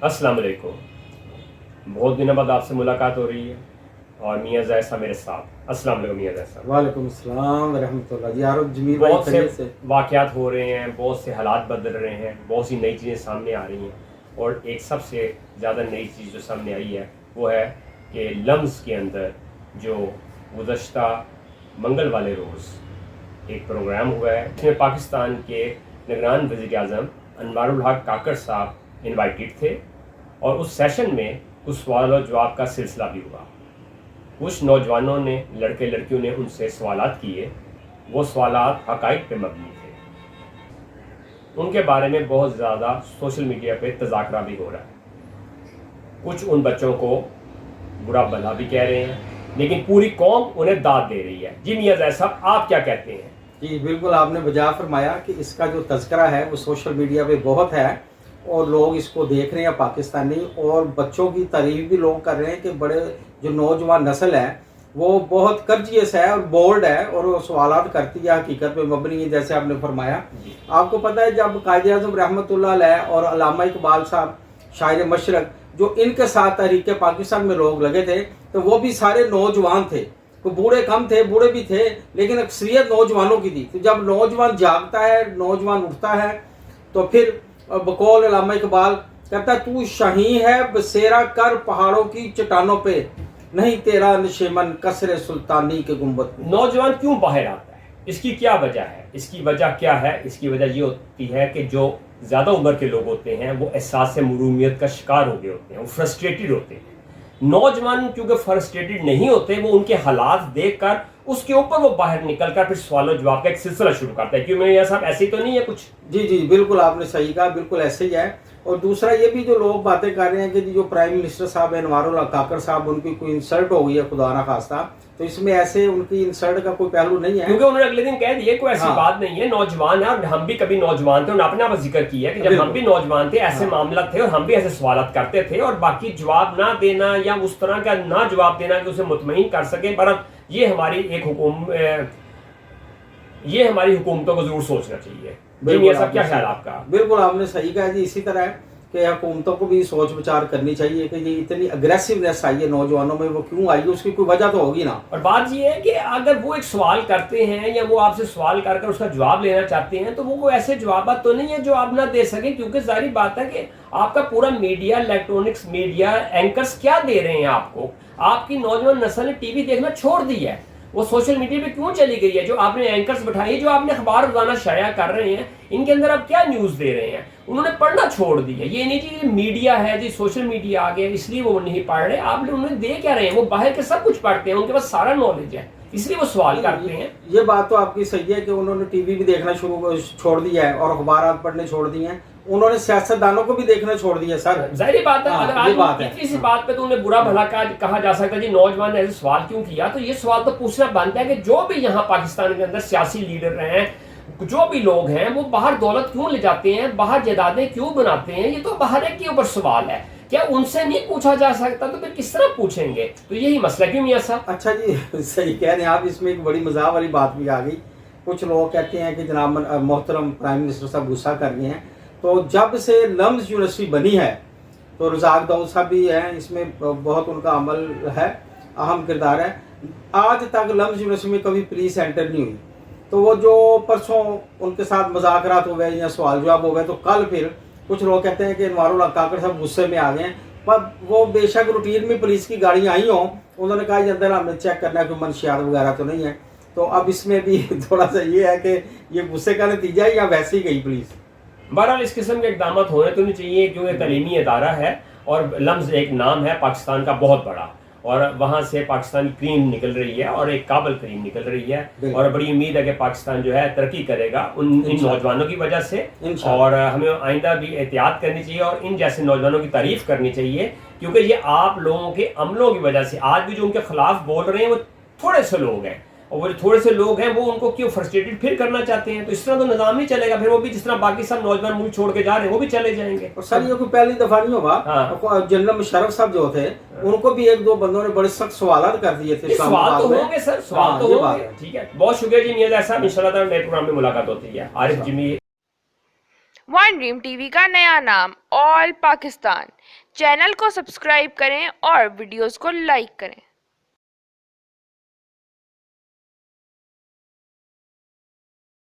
अस्सलाम वालेकुम। बहुत दिनों बाद आपसे मुलाकात हो रही है और मियाँ ज़ैद साहब मेरे साथ। अस्सलाम वालेकुम मियाँ ज़ैद साहब। वालेकुम अस्सलाम व रहमतुल्लाह। जी आरब जमीर भाई बहुत खैरियत से से? वाक़यात हो रहे हैं, बहुत से हालात बदल रहे हैं, बहुत सी नई चीज़ें सामने आ रही हैं और एक सबसे ज़्यादा नई चीज़ जो सामने आई है वो है कि लम्स के अंदर जो गुज़श्ता मंगल वाले रोज़ एक प्रोग्राम हुआ है, इसमें पाकिस्तान के निगरान वज़ीर आज़म अनवारुल हक काकड़ साहब इनवाइटेड थे और उस सेशन में कुछ सवाल और जवाब का सिलसिला भी हुआ। कुछ नौजवानों ने, लड़के लड़कियों ने उनसे सवालात किए। वो सवालात हक़ाइक़ पे मबनी थे। उनके बारे में बहुत ज़्यादा सोशल मीडिया पे तज़ाकरा भी हो रहा है। कुछ उन बच्चों को बुरा भला भी कह रहे हैं, लेकिन पूरी कौम उन्हें दाद दे रही है। जी मियाँ ज़ैद साहब, आप क्या कहते हैं? जी बिल्कुल, आपने बजा फरमाया कि इसका जो तज़किरा है वो सोशल मीडिया पे बहुत है और लोग इसको देख रहे हैं पाकिस्तानी, और बच्चों की तारीफ भी लोग कर रहे हैं कि बड़े जो नौजवान नस्ल है वो बहुत कर्जियस है और बोल्ड है और वो सवालात करती है, हकीकत पे मबनी है, जैसे आपने फरमाया। आपको पता है जब कायद आज़म रहमतुल्लाह अलैह और अल्लामा इकबाल साहब शायर मशरक जो इनके साथ तहरीक पाकिस्तान में लोग लगे थे तो वो भी सारे नौजवान थे। तो बूढ़े कम थे, बूढ़े भी थे, लेकिन अक्सरियत नौजवानों की थी। तो जब नौजवान जागता है, नौजवान उठता है, तो फिर बकौल अल्लामा इकबाल कहता तू शाही है बसेरा कर पहाड़ों की चट्टानों पे, नहीं तेरा नशेमन कसरे सुल्तानी के गुंबद। नौजवान क्यों बाहर आता है? इसकी क्या वजह है? इसकी वजह क्या है? इसकी वजह ये होती है कि जो ज़्यादा उम्र के लोग होते हैं वो एहसास मरूमियत का शिकार हो गए होते हैं, वो फ्रस्ट्रेटेड होते हैं। नौजवान क्योंकि फ्रस्ट्रेटेड नहीं होते, वो उनके हालात देखकर उसके ऊपर वो बाहर निकलकर फिर सवाल जवाब का एक सिलसिला शुरू करता है। क्यों मेरे साहब, ऐसे ही तो नहीं है कुछ? जी जी बिल्कुल, आपने सही कहा, बिल्कुल ऐसे ही है। और दूसरा ये भी जो लोग बातें कर रहे हैं कि जो प्राइम मिनिस्टर साहब है अनवारुल हक काकड़ साहब, उनकी कोई इंसल्ट हो गई है खुदा ना खास्ता, तो इसमें ऐसे उनकी इंसल्ट का कोई पहलू नहीं है, क्योंकि उन्होंने अगले दिन कह दिए कोई ऐसी बात नहीं है, नौजवान है और हम भी कभी नौजवान थे। उन्होंने अपने आप जिक्र किया कि जब हम भी नौजवान थे ऐसे मामला थे और हम भी ऐसे सवाल करते थे, और बाकी जवाब ना देना या उस तरह का ना जवाब देना कि उसे मुतमईन कर सके, पर ये हमारी एक ये हमारी हुकूमतों को जरूर सोचना चाहिए। जी साहब, क्या ख्याल आपका? बिल्कुल आपने सही कहा जी। इसी तरह है कि हुकूमतों को भी सोच विचार करनी चाहिए कि ये इतनी अग्रेसिवनेस आई है नौजवानों में, वो क्यों आई है, उसकी कोई वजह तो होगी ना। और बात ये है कि अगर वो एक सवाल करते हैं या वो आपसे सवाल कर उसका जवाब लेना चाहते हैं, तो वो कोई ऐसे जवाब तो नहीं है जो आप ना दे सके, क्योंकि जाहिर बात है कि आपका पूरा मीडिया, इलेक्ट्रॉनिक्स मीडिया, एंकर्स क्या दे रहे हैं आपको? आपकी नौजवान नस्ल ने टीवी देखना छोड़ दिया है, वो सोशल मीडिया पे क्यों चली गई है? जो आपने एंकर्स बैठाई, जो आपने अखबार रोजाना शाया कर रहे हैं, इनके अंदर आप क्या न्यूज़ दे रहे हैं? उन्होंने पढ़ना छोड़ दिया। ये नहीं कि मीडिया है जी, सोशल मीडिया आ गया इसलिए वो नहीं पढ़ रहे। आपने उन्हें दे क्या रहे हैं? वो बाहर के सब कुछ पढ़ते हैं, उनके पास सारा नॉलेज है, इसलिए वो सवाल करते हैं। ये बात तो आपकी सही है कि उन्होंने टीवी भी देखना छोड़ दिया है और अखबार पढ़ने छोड़ दिए हैं। उन्होंने सियासतदानों को भी देखना छोड़ दिया सर। जाहिर बात है, अगर आज इतनी सी बात पे तो उन्हें बुरा भला कहा जा सकता है जी नौजवान ने ऐसे सवाल क्यों किया। तो ये सवाल तो पूछना बनता है कि जो भी यहाँ पाकिस्तान के अंदर सियासी लीडर रहे हैं, जो भी लोग हैं, वो बाहर दौलत क्यों ले जाते हैं, बाहर जायदादें क्यों बनाते हैं? ये तो बाहर के ऊपर सवाल है। क्या उनसे नहीं पूछा जा सकता? तो फिर किस तरह पूछेंगे? तो यही मसला। क्यों मियां साहब? अच्छा जी, सही कह रहे हैं आप। इसमें एक बड़ी मजाक वाली बात भी आ गई। कुछ लोग कहते हैं कि जनाब मोहतरम प्राइम मिनिस्टर साहब गुस्सा कर गए हैं। तो जब से लम्स यूनिवर्सिटी बनी है तो रज़ाक दाऊद साहब भी हैं, इसमें बहुत उनका अमल है, अहम किरदार है। आज तक लम्स यूनिवर्सिटी में कभी पुलिस एंटर नहीं हुई। तो वो जो परसों उनके साथ मज़ाकरात हो गए या सवाल जवाब हो गए, तो कल फिर कुछ लोग कहते हैं कि अनवारुल हक काकड़ साहब गुस्से में आ गए हैं। पर वो बेशक रूटीन में पुलिस की गाड़ियाँ आई हों, उन्होंने कहा अंदर हमें चेक करना है कि मनशियात वगैरह तो नहीं है। तो अब इसमें भी थोड़ा सा ये है कि ये गुस्से का नतीजा है या वैसे ही गई पुलिस। बहरहाल इस किस्म के इकदाम होने तो नहीं चाहिए, क्योंकि तलीमी इदारा है और लम्स एक नाम है पाकिस्तान का बहुत बड़ा, और वहाँ से पाकिस्तान की क्रीम निकल रही है और एक काबल क्रीम निकल रही है, और बड़ी उम्मीद है कि पाकिस्तान जो है तरक्की करेगा इन नौजवानों की वजह से। और हमें आइंदा भी एहतियात करनी चाहिए और इन जैसे नौजवानों की तारीफ करनी चाहिए, क्योंकि ये आप लोगों के अमलों की वजह से आज भी जो उनके खिलाफ बोल रहे हैं वो थोड़े से लोग हैं, और वो थोड़े से लोग हैं वो उनको क्यों फ्रस्ट्रेटेड फिर करना चाहते हैं। तो इस तरह तो निजाम नहीं चलेगा। फिर वो भी जिस तरह बाकी सब नौजवान मुल्क छोड़ के जा रहे हैं वो भी चले जाएंगे। और सर ये कोई पहली दफा नहीं होगा। जनरल मुशर्रफ साहब जो थे उनको भी एक दो बंदों ने बड़े सख्त सवाल कर दिए थे। सवाल तो होंगे सर, सवाल तो होंगे। ठीक है, बहुत शुक्रिया जी मियां ज़ैद साहब। इंशाल्लाह नए प्रोग्राम में मुलाकात होती है। आरिफ जमीर। ون ڈریم ٹی وی کا نیا نام آل پاکستان، چینل کو سبسکرائب کریں اور ویڈیوز کو لائک کریں۔